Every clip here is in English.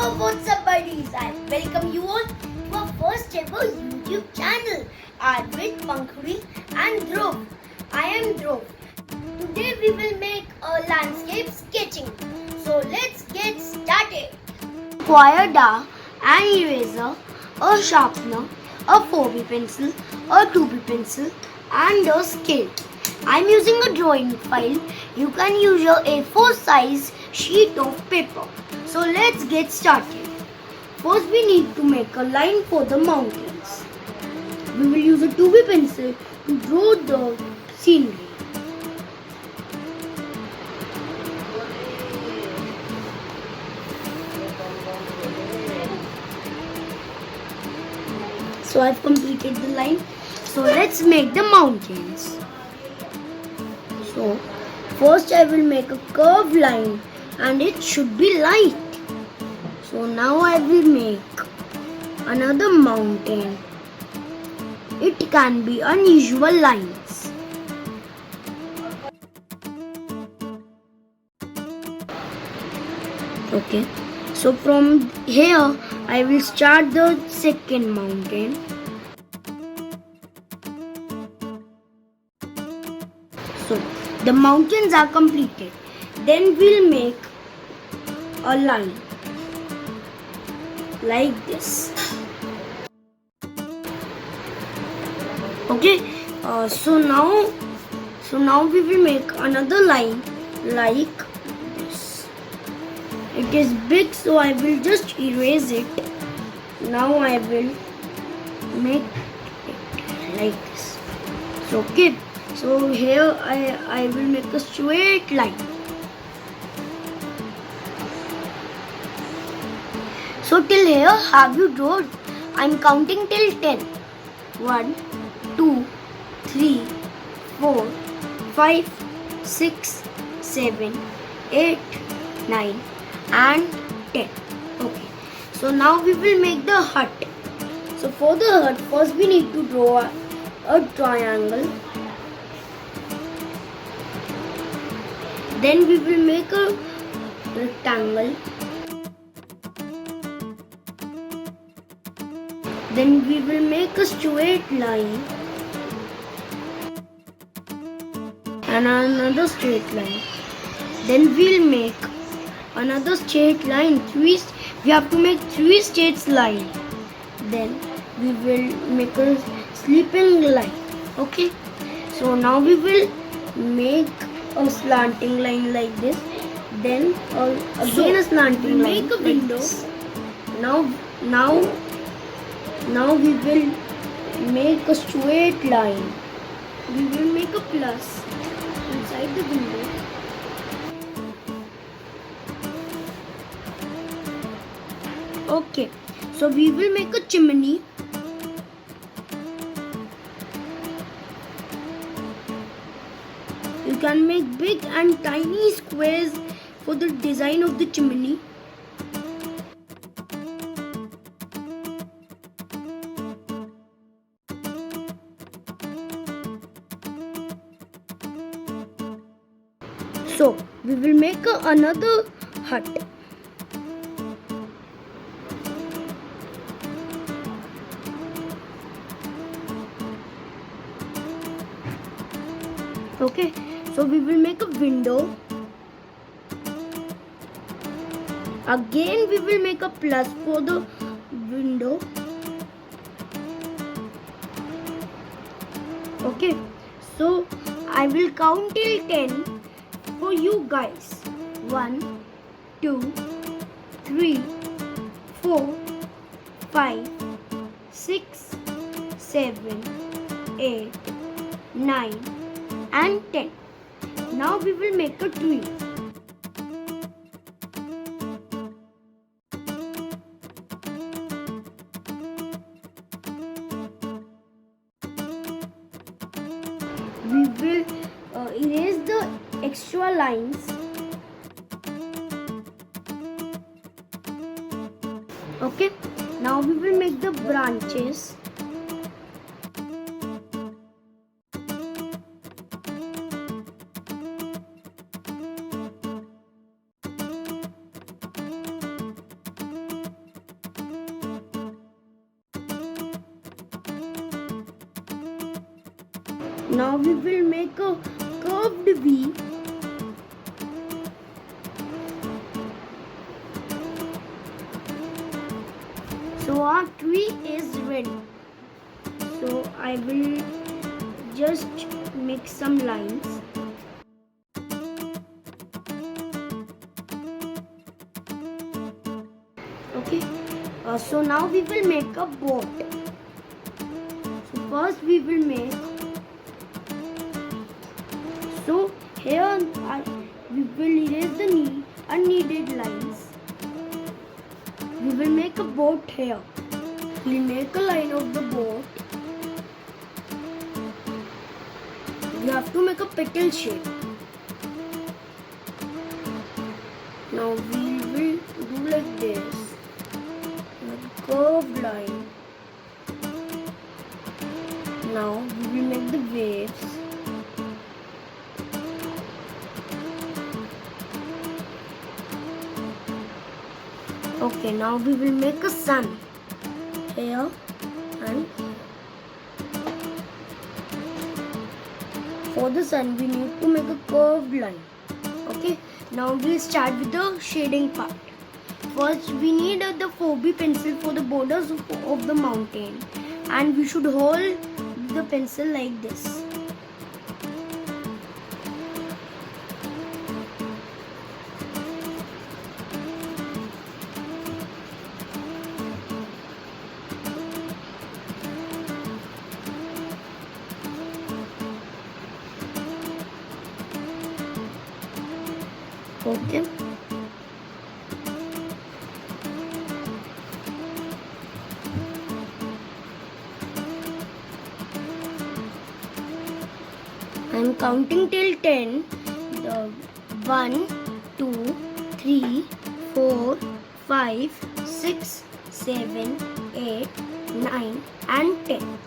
What's up, buddies? I welcome you all to our first ever YouTube channel, Arvid, Pankhuri, and Dhruv. I am Dhruv. Today we will make a landscape sketching. So let's get started. Require da, an eraser, a sharpener, a 4B pencil, a 2B pencil, and a scale. I'm using a drawing file. You can use your A4 size sheet of paper. So let's get started. First we need to make a line for the mountains. We will use a 2B pencil to draw the scenery. So I've completed the line. So let's make the mountains. So first I will make a curved line and it should be light. So now I will make another mountain. It can be unusual lines. Okay. So from here I will start the second mountain. So the mountains are completed. Then we'll make a line like this. Okay. So now we will make another line like this. It is big, so I will just erase it. Now I will make it like this. So okay. So here I will make a straight line. So till here have you drawn? I'm counting till 10. 1, 2, 3, 4, 5, 6, 7, 8, 9 and 10. Okay. So now we will make the hut. So for the hut first we need to draw a triangle. Then we will make a rectangle. Then we will make a straight line and another straight line. Then we'll make another straight line. We have to make 3 straight lines. Then we will make a sleeping line. Okay. So now we will make a slanting line like this. Then again a slanting line. Make a window. Like now we will make a straight line. We will make a plus inside the window. Okay, so we will make a chimney. You can make big and tiny squares for the design of the chimney. So we will make another hut. Okay, so we will make a window. Again we will make a plus for the window. Okay, so I will count till 10 for you guys. 1, 2, 3, 4, 5, 6, 7, 8, 9 and 10. Now we will make a tree. We will erase the extra lines. Okay, now we will make the branches. Now we will make a curved V. So our tree is ready. So I will just make some lines. Okay. So now we will make a boat. So first we will make. So here we will erase the unneeded lines. We will make a boat here. We'll make a line of the boat. We have to make a petal shape. Now we will do like this. A curved line. Now we will make the waves. Okay, now we will make a sun here and for the sun we need to make a curved line. Okay, now we'll start with the shading part. First we need the 4B pencil for the borders of the mountain, and we should hold the pencil like this. Okay. I'm counting till 10. 1, 2, 3, 4, 5, 6, 7, 8, 9 and 10.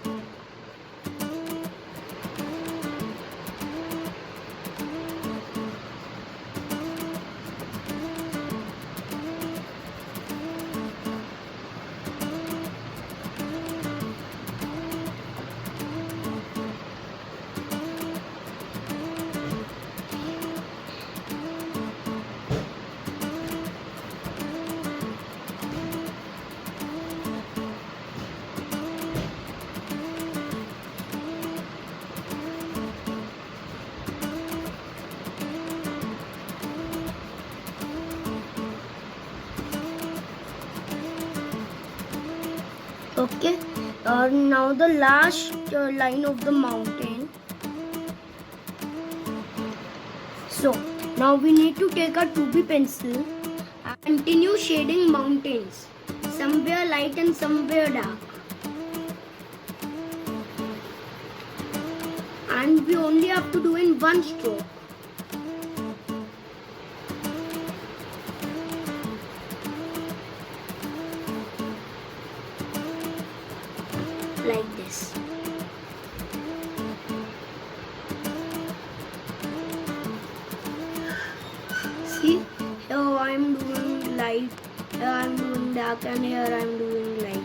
Okay, now the last line of the mountain. So now we need to take our 2B pencil and continue shading mountains, somewhere light and somewhere dark. And we only have to do in one stroke. Like this. See, here I am doing light, here I am doing dark, and here I am doing light.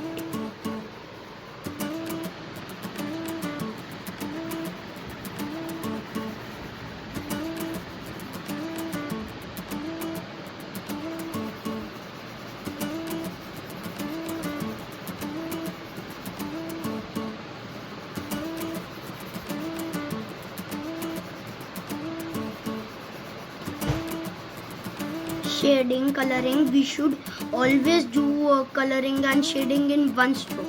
Shading, coloring, we should always do coloring and shading in one stroke.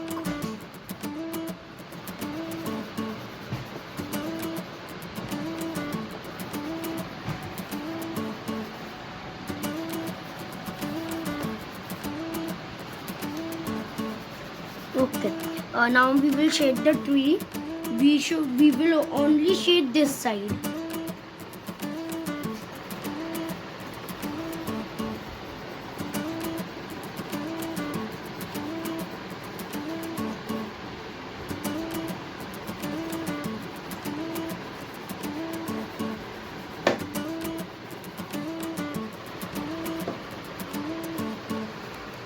Okay, now we will shade the tree. We will only shade this side.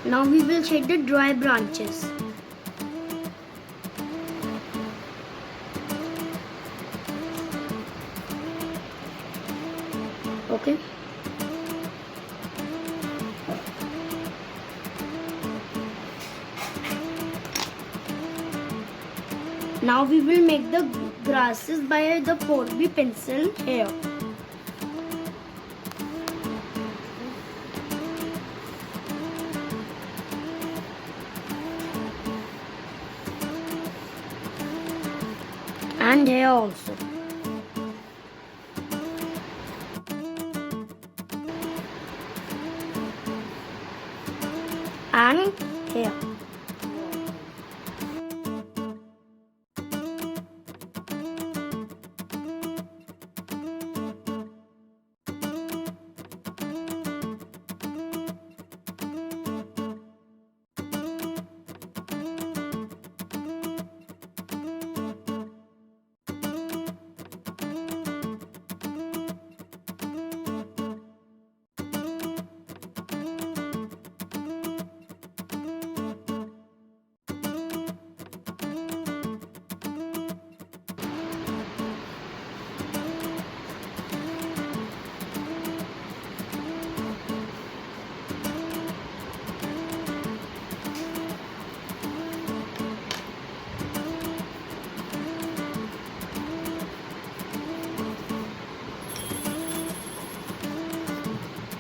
Now we will shade the dry branches. Okay. Now we will make the grasses by the 4B pencil here. And here also. And here.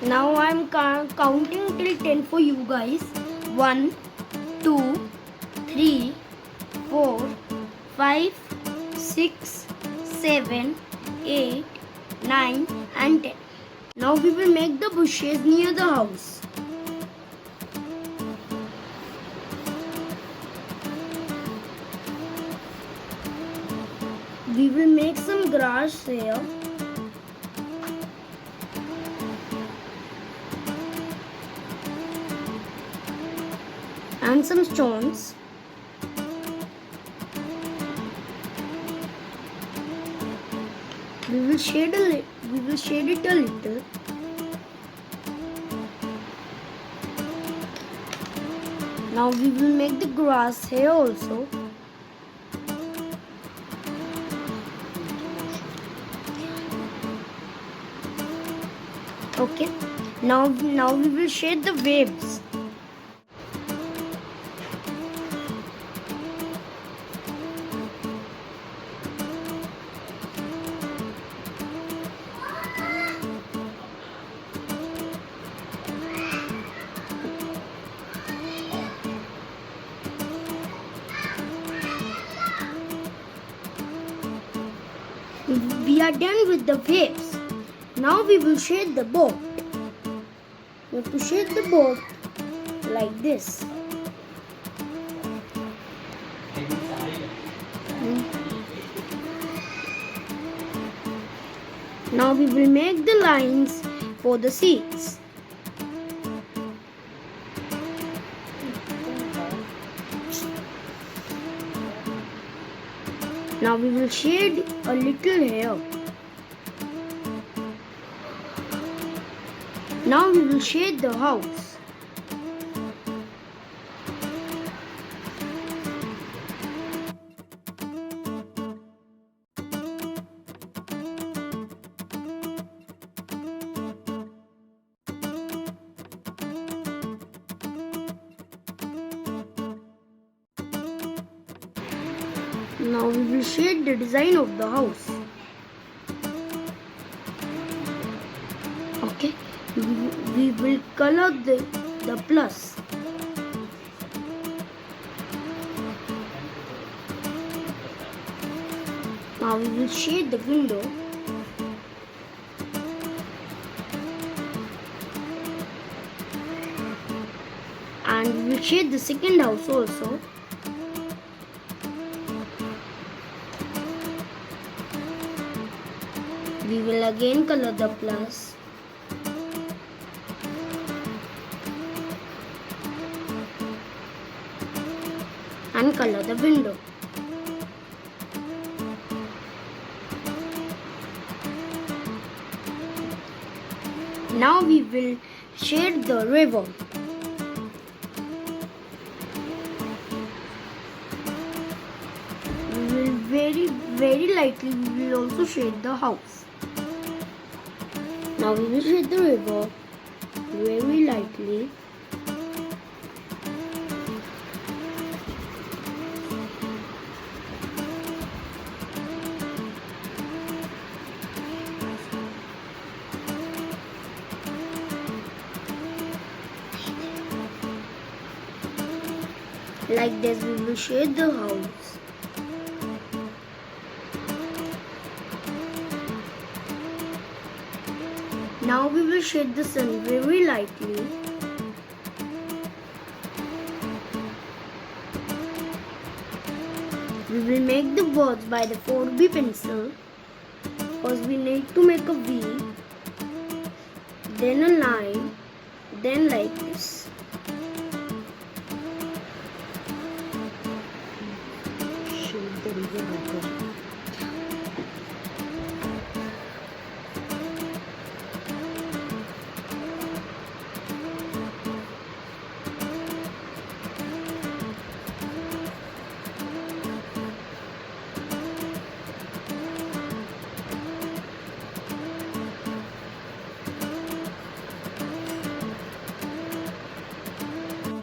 Now I'm counting till 10 for you guys. 1, 2, 3, 4, 5, 6, 7, 8, 9 and 10. Now we will make the bushes near the house. We will make some grass here. And some stones. We will shade it a little. Now we will make the grass here also. Okay. Now we will shade the waves. We are done with the waves. Now we will shade the boat. We have to shade the boat like this. Now we will make the lines for the seats. Now we will shade a little here. Now we will shade the house. Now we will shade the design of the house. Okay, we will color the plus. Now we will shade the window. And we will shade the second house also. We will again color the plus. And color the window. Now we will shade the river. We will very lightly we will also shade the house. Now we will shade the river very lightly. Like this we will shade the house. Now we will shade the sun very lightly. We will make the words by the 4B pencil. First we need to make a V, then a line, then like this. Shade the river water.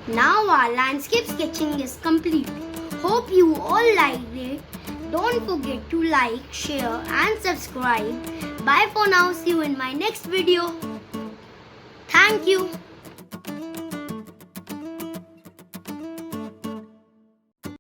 Now our landscape sketching is complete. Hope you all liked it. Don't forget to like, share and subscribe. Bye for now. See you in my next video. Thank you.